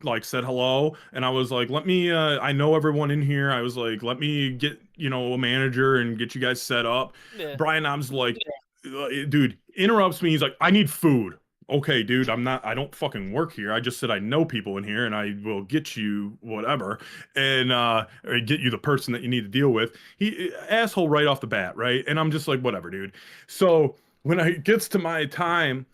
like said hello, and I was like, let me, I know everyone in here. I was like, let me get a manager and get you guys set up. Yeah. Brian Knobs like, dude, interrupts me. He's like, I need food. Okay, dude, I don't fucking work here. I just said I know people in here and I will get you whatever, and or get you the person that you need to deal with. He asshole right off the bat, right? And I'm just like, whatever, dude. So when it gets to my time,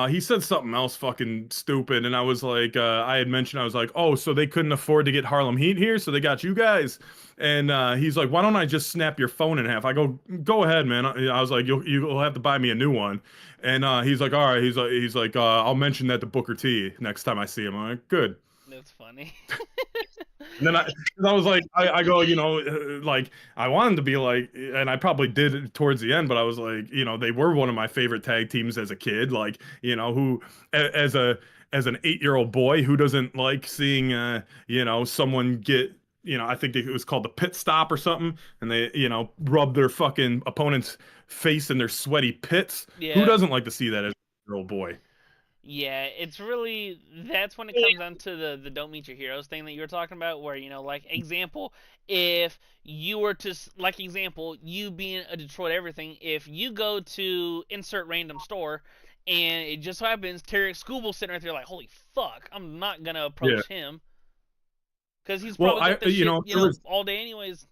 he said something else fucking stupid, and I was like, I had mentioned, I was like, oh, so they couldn't afford to get Harlem Heat here, so they got you guys. And he's like, why don't I just snap your phone in half? I go ahead, man. I was like, you'll have to buy me a new one. And he's like, all right. He's like, I'll mention that to Booker T next time I see him. I'm like, good. That's funny. And then I was like, I go, like I wanted to be like, and I probably did it towards the end, but I was like, they were one of my favorite tag teams as a kid. Like, who as an 8-year-old boy, who doesn't like seeing, someone get, I think it was called the pit stop or something, and they, rub their fucking opponent's face in their sweaty pits. Who Yeah. doesn't like to see that as a 8-year-old boy? Yeah, it's really that's when it comes down to the don't meet your heroes thing that you were talking about, where like example, if you were to like example, you being a Detroit everything, if you go to insert random store, and it just so happens Terry Scooble's sitting right there like, holy fuck, I'm not gonna Yeah. approach him because he's Well, probably got this shit, there was all day anyways.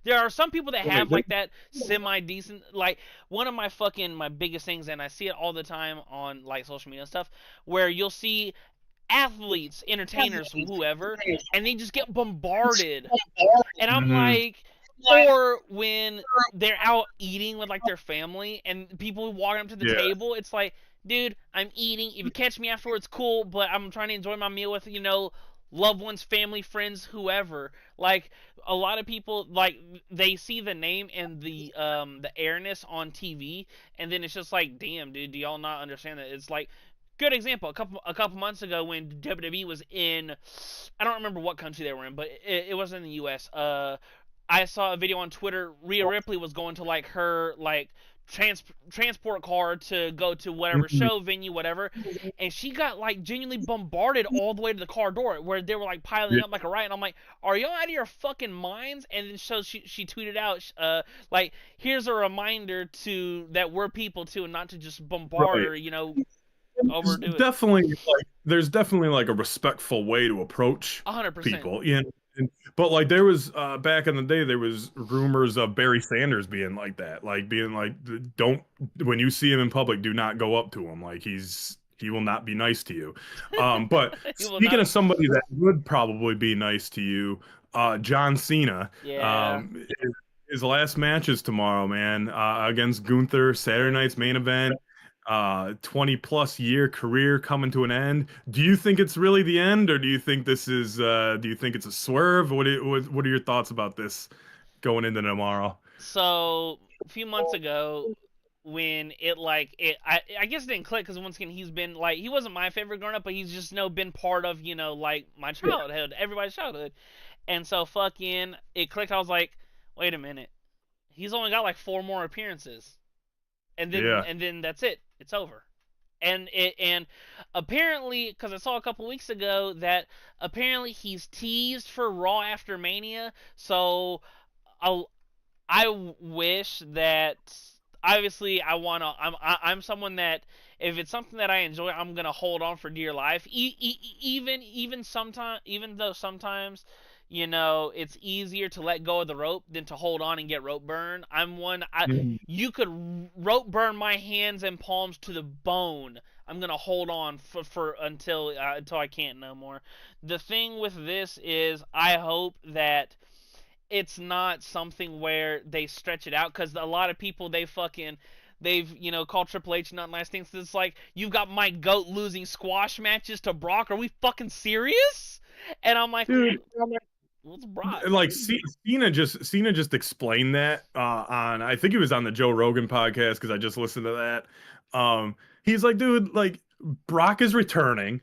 There are some people that right, have like that semi decent. Like one of my biggest things, and I see it all the time on like social media and stuff, where you'll see athletes, entertainers, whoever, and they just get bombarded, and I'm mhm, like, or when they're out eating with like their family and people walking up to the yeah, table, it's like, dude, I'm eating. If you catch me afterwards, cool, but I'm trying to enjoy my meal with loved ones, family, friends, whoever. Like a lot of people, like they see the name and the airness on TV, and then it's just like, damn, dude, do y'all not understand that? It's like, good example. A couple months ago when WWE was in, I don't remember what country they were in, but it was in the U.S. I saw a video on Twitter. Rhea Ripley was going to like her like transport car to go to whatever mhm, show venue, whatever, and she got like genuinely bombarded all the way to the car door where they were like piling yeah, up like a riot. And I'm like, are y'all out of your fucking minds? And then so she tweeted out, like, here's a reminder to that we're people too, and not to just bombard right. or There's overdo it. definitely like a respectful way to approach 100%. people, but like there was back in the day there was rumors of Barry Sanders being like that, like being like don't when you see him in public, do not go up to him, like he will not be nice to you. But He will speaking not. of somebody that would probably be nice to you, John Cena, Yeah. his last match is tomorrow, man, against Gunther, Saturday night's main Crazy. event. 20 plus year career coming to an end. Do you think it's really the end, or do you think it's a swerve? What are your thoughts about this going into tomorrow? So a few months ago, when I guess it didn't click because once again he's been like he wasn't my favorite growing up, but he's just been part of like my childhood, everybody's childhood, and so fucking it clicked. I was like, wait a minute, he's only got like four more appearances, and then Yeah. that's it, it's over. And apparently, because I saw a couple weeks ago that apparently he's teased for Raw after Mania, so I I wish that obviously I'm someone that if it's something that I enjoy, I'm gonna hold on for dear life. Even though sometimes it's easier to let go of the rope than to hold on and get rope burn. Mhm. You could rope burn my hands and palms to the bone. I'm gonna hold on for until I can't no more. The thing with this is I hope that it's not something where they stretch it out because a lot of people they've called Triple H not nice things. It's like you've got my goat losing squash matches to Brock. Are we fucking serious? And I'm like, Dude, what's Brock? like Cena just explained that on I think it was on the Joe Rogan podcast because I just listened to that. He's like, dude, like Brock is returning.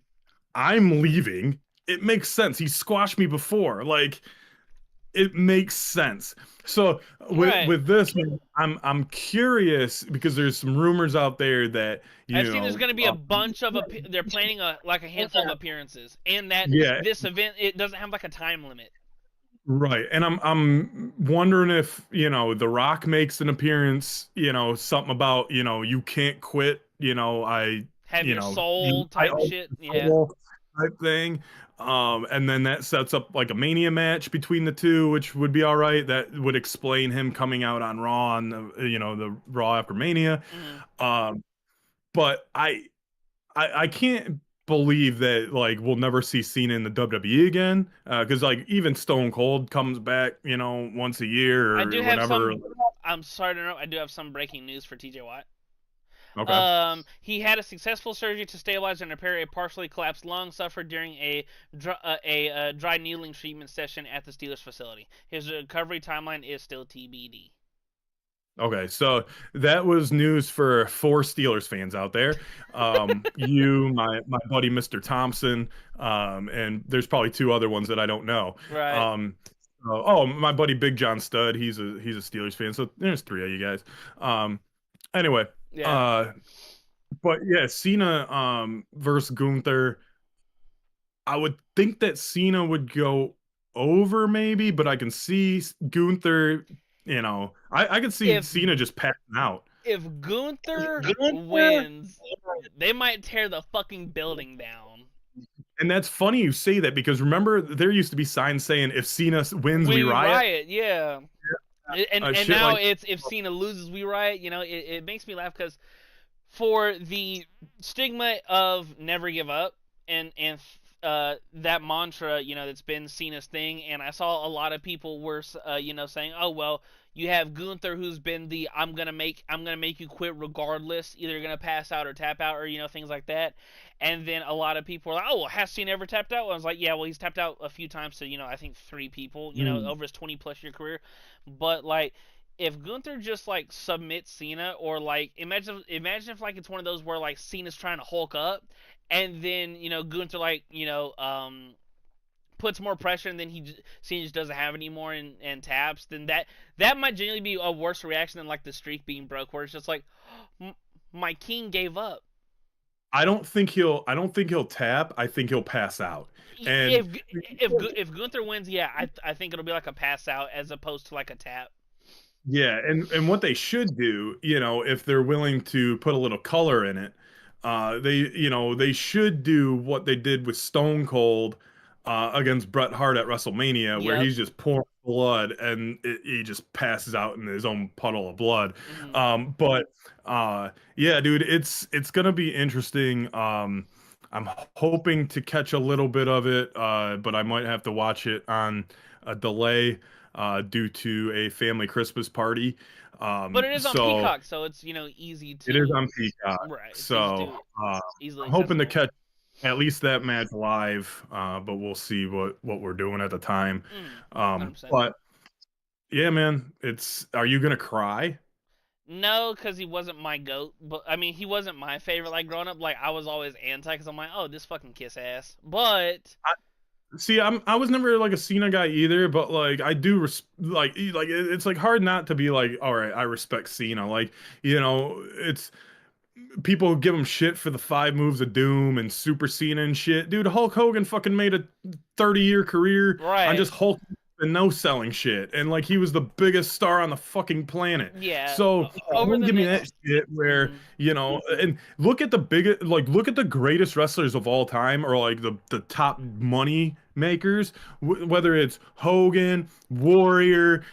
I'm leaving. It makes sense. He squashed me before. Like it makes sense. So Right. with this, I'm curious because there's some rumors out there that I've you seen there's know, going to be a bunch of they're planning a handful of appearances, and that yeah, this event it doesn't have like a time limit. right. And I'm wondering if The Rock makes an appearance. Something about you can't quit. Have your You soul I type own shit. Yeah. control type thing. And then that sets up like a Mania match between the two, which would be all right. That would explain him coming out on Raw on the Raw after Mania. Hmm. Um, but I can't believe that like we'll never see Cena in the WWE again. Because like even Stone Cold comes back, once a I year do or have whenever. some. I'm sorry to interrupt. I do have some breaking news for TJ Watt. Okay. He had a successful surgery to stabilize and repair a partially collapsed lung suffered during a dry needling treatment session at the Steelers facility. His recovery timeline is still TBD. Okay, so that was news for four Steelers fans out there. You, my buddy Mr. Thompson, and there's probably two other ones that I don't know. Right. Um, oh, my buddy Big John Stud, he's a Steelers fan. So there's three of you guys. Anyway, Yeah. uh, But yeah, Cena versus Gunther. I would think that Cena would go over maybe, but I can see Gunther, I can see If Cena just passing out. if Gunther Gunther? wins, they might tear the fucking building down. And that's funny you say that because remember there used to be signs saying if Cena wins, we We riot. riot, yeah. And Shit now like it's if Cena loses, we riot. You know, it makes me laugh because for the stigma of never give up and that mantra, that's been Cena's thing. And I saw a lot of people were saying, oh well, you have Gunther who's been the I'm gonna make you quit regardless, either you're gonna pass out or tap out, or things like that. And then a lot of people are like, oh well, has Cena ever tapped out? Well, I was like, yeah, well, he's tapped out a few times to I think 3 people over his 20+ year career. But like, if Gunther just like submits Cena, or like imagine if like it's one of those where like Cena's trying to Hulk up, and then Gunther like puts more pressure, and then Cena just doesn't have anymore and taps, then that might genuinely be a worse reaction than like the streak being broke, where it's just like, my king gave up. I don't think he'll tap. I think he'll pass out. And If Gunther wins, yeah, I think it'll be like a pass out as opposed to like a tap. yeah, and what they should do, if they're willing to put a little color in it, they should do what they did with Stone Cold against Bret Hart at WrestleMania, where Yep. he's just pouring blood and he just passes out in his own puddle of blood. Mm-hmm. But yeah, dude, it's gonna be interesting. I'm hoping to catch a little bit of it, but I might have to watch it on a delay due to a family Christmas party. But it is on So Peacock, so it's easy it is to. on Peacock. Right. It's So easily I'm hoping to accessible. catch at least that match live, but we'll see what we're doing at the time. 100%. But yeah, man, are you gonna cry? No, because he wasn't my goat. But I mean, he wasn't my favorite. Like growing up, like I was always anti, because I'm like, oh, this fucking kiss ass. But See, I was never like a Cena guy either, but like I do it's like hard not to be like, all right, I respect Cena. Like, it's people give him shit for the 5 moves of doom and Super Cena and shit. Dude, Hulk Hogan fucking made a 30-year career on right, just Hulk and no selling shit. And like he was the biggest star on the fucking planet. yeah. So Over don't the give me that next. shit where, Mhm. and look at the greatest wrestlers of all time, or like the top money makers, whether it's Hogan, Warrior,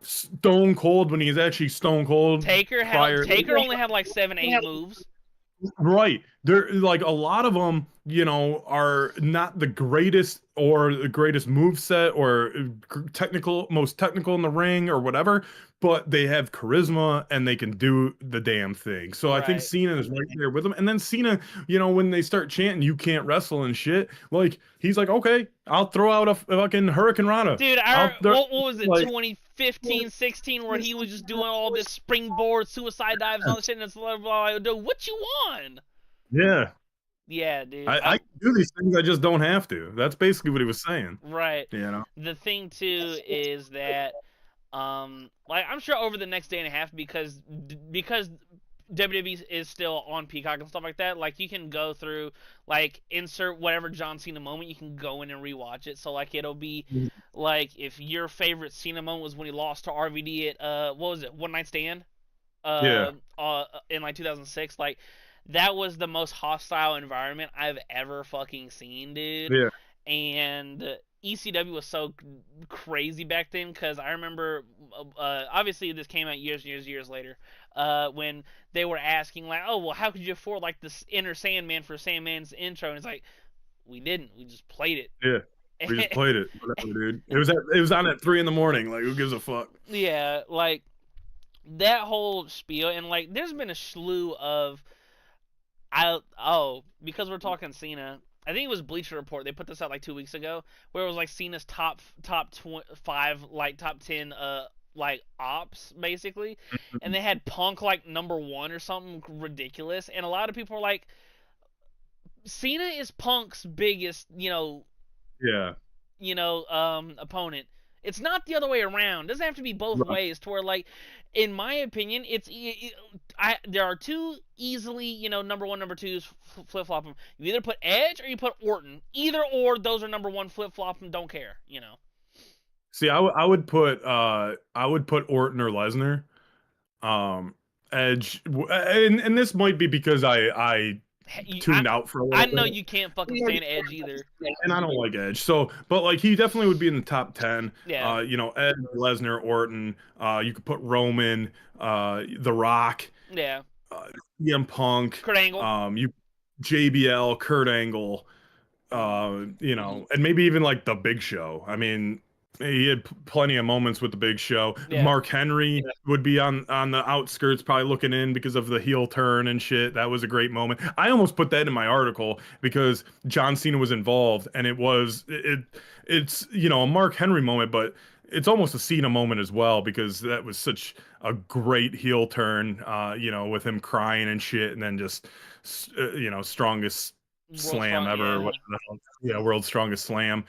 Stone Cold when he's actually Stone Cold prior. Taker only had like 7, 8 moves. Right. They're like a lot of them, are not the greatest or the greatest move set or most technical in the ring or whatever, but they have charisma and they can do the damn thing. So I think Right. Cena is right there with them. And then Cena, when they start chanting, you can't wrestle and shit, like he's like, okay, I'll throw out a fucking Hurricane Rana. Dude, I'll what was it, like, 2015, 16, where he was just doing all this springboard, suicide dives, and all this shit, and it's like, dude, what you want? yeah, Yeah, dude. I can do these things, I just don't have to. That's basically what he was saying, Right. you know? The thing too is that, like I'm sure over the next day and a half, because WWE is still on Peacock and stuff like that, like you can go through, like insert whatever John Cena moment, you can go in and rewatch it. So like it'll be like, if your favorite Cena moment was when he lost to RVD at what was it, One Night Stand, Yeah. in like 2006, like that was the most hostile environment I've ever fucking seen, dude. Yeah. And ECW was so crazy back then, because I remember, obviously this came out years later, when they were asking like, oh well, how could you afford like this Inner Sandman for Sandman's intro, and it's like, we didn't, we just played Yeah. We just it. played it. Whatever, dude. It was on at 3 in the morning. Like, who gives a fuck? Yeah, like that whole spiel. And like there's been a slew of, because we're talking Cena, I think it was Bleacher Report. They put this out like 2 weeks ago, where it was like Cena's top 5, like top 10, like ops basically, and they had Punk like number 1 or something ridiculous, and a lot of people are like, Cena is Punk's biggest, Yeah. opponent. It's not the other way around. It doesn't have to be both Right. ways. To where, like, in my opinion, there are two easily, number one, number twos, flip flop them. You either put Edge or you put Orton. Either or, those are number one, flip flop them. Don't care. See, I would put Orton or Lesnar. Um, Edge, and this might be because I I tuned out for a I little know bit. you can't fucking stand Edge either. And I don't like Edge. So, but like he definitely would be in the top 10. Yeah, Ed, Lesnar, Orton. You could put Roman, The Rock, yeah. uh, CM Punk, Kurt Angle. you JBL, Kurt Angle, and maybe even like the Big Show. I mean, he had plenty of moments with the Big Show. Yeah. Mark Henry would be on the outskirts, probably looking in because of the heel turn and shit. That was a great moment. I almost put that in my article because John Cena was involved, and it's a Mark Henry moment, but it's almost a Cena moment as well because that was such a great heel turn, with him crying and shit, and then just, strongest World slam Strong. ever, Yeah. whatever the hell. Yeah, world's strongest slam.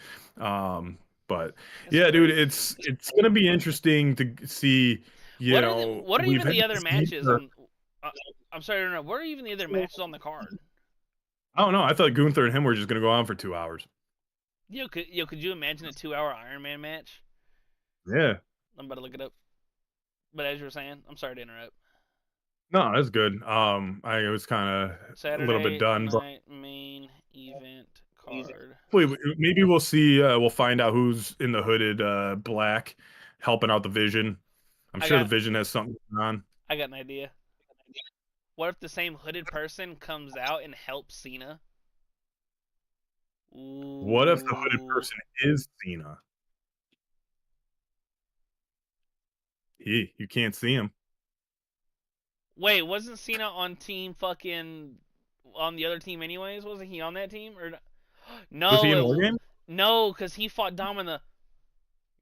But It's yeah, dude, crazy. it's gonna be interesting to see. What are We've even had the other this matches year. on? Uh, I'm sorry to interrupt. What are even the other matches on the card? I don't know. I thought Gunther and him were just gonna go on for 2 hours. Could you imagine a 2 hour Iron Man match? Yeah. I'm about to look it up. But as you were saying, I'm sorry to interrupt. No, that's good. I was kind of a little bit Saturday done, but night main event card. maybe we'll see. We'll find out who's in the hooded black, helping out the Vision. I'm I sure the got Vision has something going on. I got an idea. What if the same hooded person comes out and helps Cena? What if the hooded Ooh. person is Cena? You can't see him. Wait, wasn't Cena on team fucking on the other team anyways? Wasn't he on that team or Was he in no? War Game? No, because he fought Dom in the.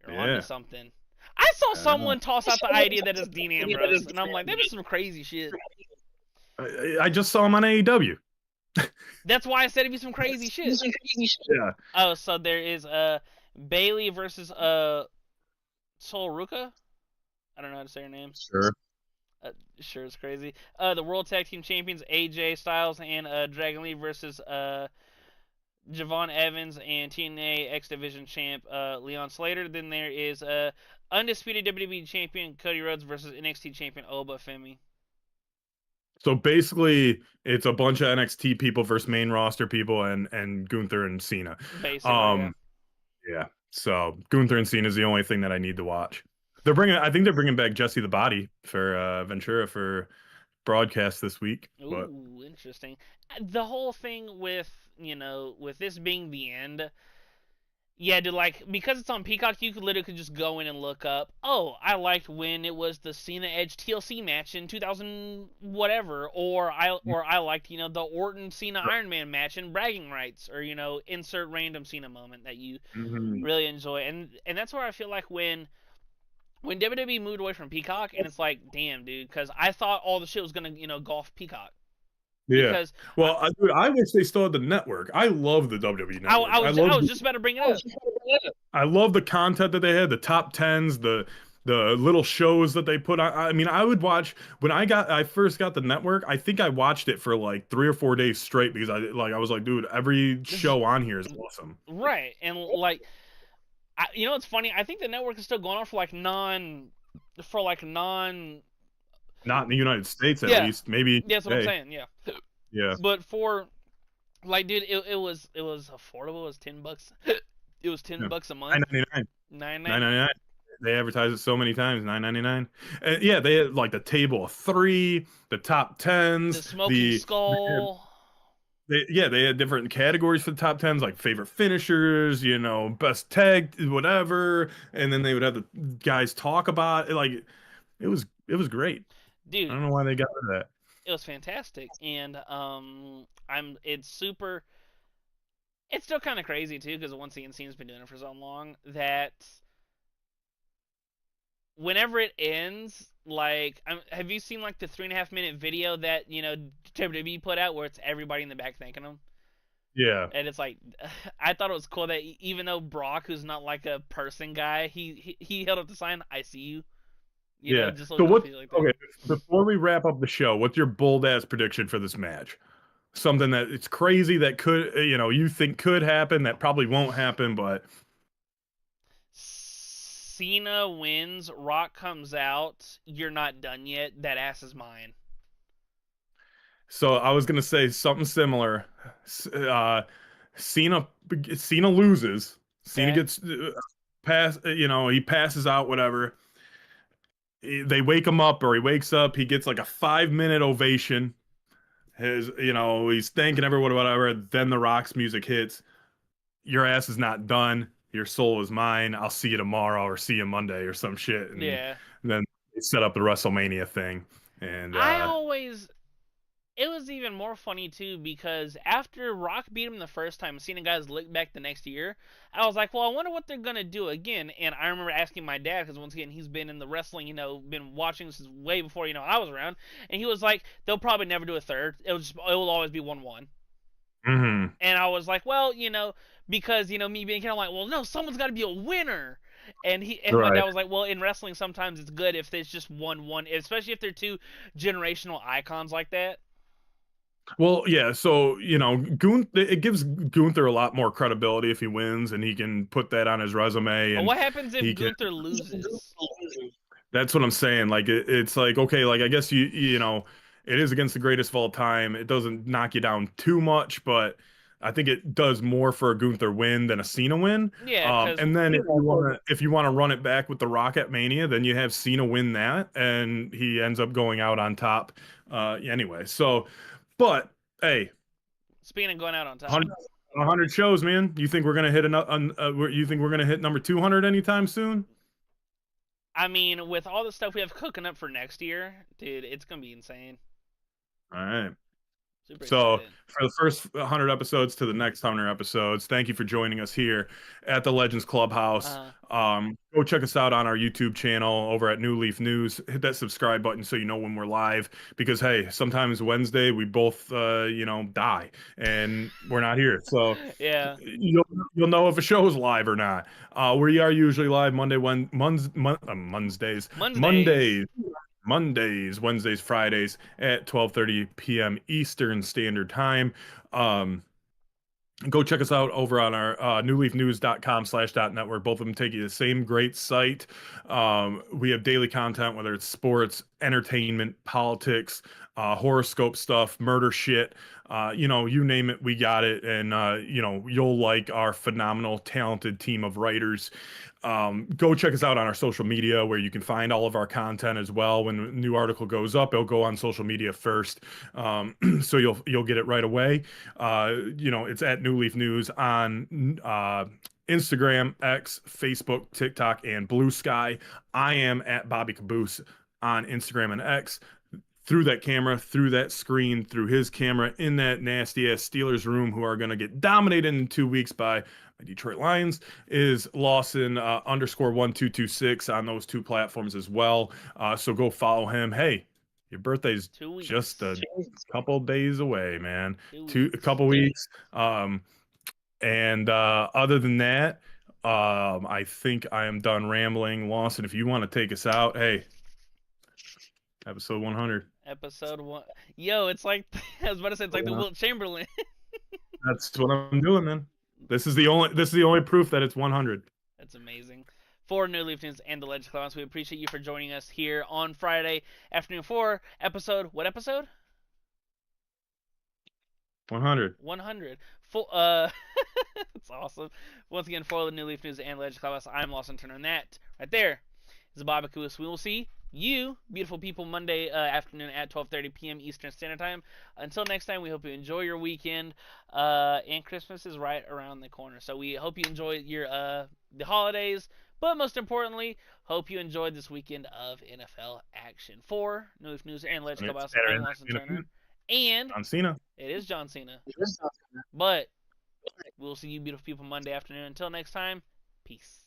You're on to Yeah. something. I saw Uh, someone toss out the idea that it's Dean Ambrose, and I'm like, that is some crazy shit. I just saw him on AEW. That's why I said it'd be some crazy shit. Yeah. Oh, so there is Bailey versus Sol Ruka. I don't know how to say her name. Sure. Sure, it's crazy. The World Tag Team Champions AJ Styles and Dragon Lee versus Javon Evans and TNA X Division champ Leon Slater. Then there is undisputed WWE champion Cody Rhodes versus NXT champion Oba Femi. So basically, it's a bunch of NXT people versus main roster people, and Gunther and Cena. Basically, yeah. Yeah. So Gunther and Cena is the only thing that I need to watch. I think they're bringing back Jesse the Body for Ventura for broadcast this week. But Ooh, interesting. The whole thing with with this being the end. Yeah, dude, like, because it's on Peacock, you could just go in and look up, oh, I liked when it was the Cena Edge TLC match in 2000 whatever, or I liked, the Orton Cena Iron Man match in bragging rights, or, insert random Cena moment that you Mhm. really enjoy. And that's where I feel like when WWE moved away from Peacock, and it's like, damn, dude, because I thought all the shit was gonna, go off Peacock. Yeah. Because Well, dude, I wish they still had the network. I love the WWE network. I was just about to bring it up. I love the content that they had, the top tens, the little shows that they put on. I mean, I would watch when I first got the network. I think I watched it for like 3 or 4 days straight because I was like, dude, every show on here is awesome. Right, and like, it's funny. I think the network is still going on for like non. Not in the United States, at Yeah, least. Maybe. that's what I'm Hey, saying. Yeah, yeah. but for like, dude, it was affordable. It was $10. It was Yeah. $10 a month. 9.99. 9.99. 9.99. They advertise it so many times. 9.99. And yeah, they had like the table of three, the top The tens, Smoking Skull. they had different categories for the top tens, like favorite finishers, best tag, whatever, and then they would have the guys talk about it. Like it was great. I Dude, don't know why they got rid of that. it was fantastic, and it's super. It's still kind of crazy too, because once again, Cena's been doing it for so long that whenever it ends, like, have you seen like the 3.5 minute video that WWE put out where it's everybody in the back thanking them? Yeah. And it's like, I thought it was cool that even though Brock, who's not like a person guy, he held up the sign, "I see you." Yeah. Just a So little what? goofy like that. Okay. Before we wrap up the show, what's your bold ass prediction for this match? Something that it's crazy that could, you think could happen that probably won't happen, but Cena wins. Rock comes out. You're not done yet. That ass is mine. so I was gonna say something similar. Uh, Cena Cena loses. Cena Okay. gets he passes out, whatever. They wake him up, or he wakes up. He gets like a 5 minute ovation. He's thanking everyone, whatever. Then the Rock's music hits. Your ass is not done. Your soul is mine. I'll see you tomorrow, or see you Monday, or some shit. And Yeah. then they set up the WrestleMania thing. And I always It was even more funny too because after Rock beat him the first time, seeing the guys look back the next year, I was like, well, I wonder what they're gonna do again. And I remember asking my dad because once again he's been in the wrestling, been watching since way before I was around, and he was like, they'll probably never do a third. It will always be 1-1. mhm. And I was like, well, because me being kind of like, well, no, someone's got to be a winner. And my Right. dad was like, well, in wrestling sometimes it's good if it's just 1-1, especially if they're two generational icons like that. Well, yeah, so it gives Gunther a lot more credibility if he wins, and he can put that on his resume, But and what happens if he can. Gunther loses? That's what I'm saying. Like it's like, okay, like I guess it is against the greatest of all time. It doesn't knock you down too much, but I think it does more for a Gunther win than a Cena win. Yeah, because And then if you wanna run it back with the Rock at Mania, then you have Cena win that, and he ends up going out on top. Anyway, so, but hey, speaking of going out on top, 100 shows, man. You think we're gonna hit you think we're gonna hit number 200 anytime soon? I mean, with all the stuff we have cooking up for next year, dude, it's gonna be insane. All right. Super So, excited. for the first 100 episodes to the next 100 episodes, thank you for joining us here at the Legends Clubhouse. Uh, Go check us out on our YouTube channel over at New Leaf News. Hit that subscribe button so you know when we're live. Because hey, sometimes Wednesday we both die and we're not here. So yeah, you'll know if a show is live or not. We are usually live Mondays, Mondays. Mondays, Wednesdays, Fridays at 12:30 p.m. Eastern Standard Time. Um, Go check us out over on our newleafnews.com/.network. Both of them take you to the same great site. We have daily content, whether it's sports, entertainment, politics, horoscope stuff, murder shit. You name it, we got it. And, you'll like our phenomenal, talented team of writers. Go check us out on our social media where you can find all of our content as well. When a new article goes up, it'll go on social media first. So you'll get it right away. It's at New Leaf News on Instagram, X, Facebook, TikTok, and Blue Sky. I am at Bobby Kaboose on Instagram and X. Through that camera, through that screen, through his camera, in that nasty ass Steelers room, who are going to get dominated in 2 weeks by my Detroit Lions, is Lawson _1226 on those two platforms as well. So go follow him. Hey, your birthday's 2 weeks. just a couple days away, man. Two A weeks. couple weeks. And other than that, I think I am done rambling. Lawson, if you want to take us out, hey, episode 100. Episode 1. Yo, it's like I was about to say, it's like the Yeah. Wilt Chamberlain. That's what I'm doing, man. This is the only proof that it's 100. That's amazing. For New Leaf News and the Legends Clubhouse, we appreciate you for joining us here on Friday afternoon for episode. What episode? 100. 100. That's awesome. Once again, for the New Leaf News and Legends Clubhouse, I'm Lawson Turner, and that right there is Bobby Kaboose. We will see you, beautiful people, Monday afternoon at 12:30 p.m. Eastern Standard Time. Until next time, we hope you enjoy your weekend. And Christmas is right around the corner, so we hope you enjoy your the holidays. But most importantly, hope you enjoyed this weekend of NFL action. For New Leaf News and Legends Clubhouse, I'm Lawson Turner, and On Cena. it is John Cena. But we'll see you beautiful people Monday afternoon. Until next time, peace.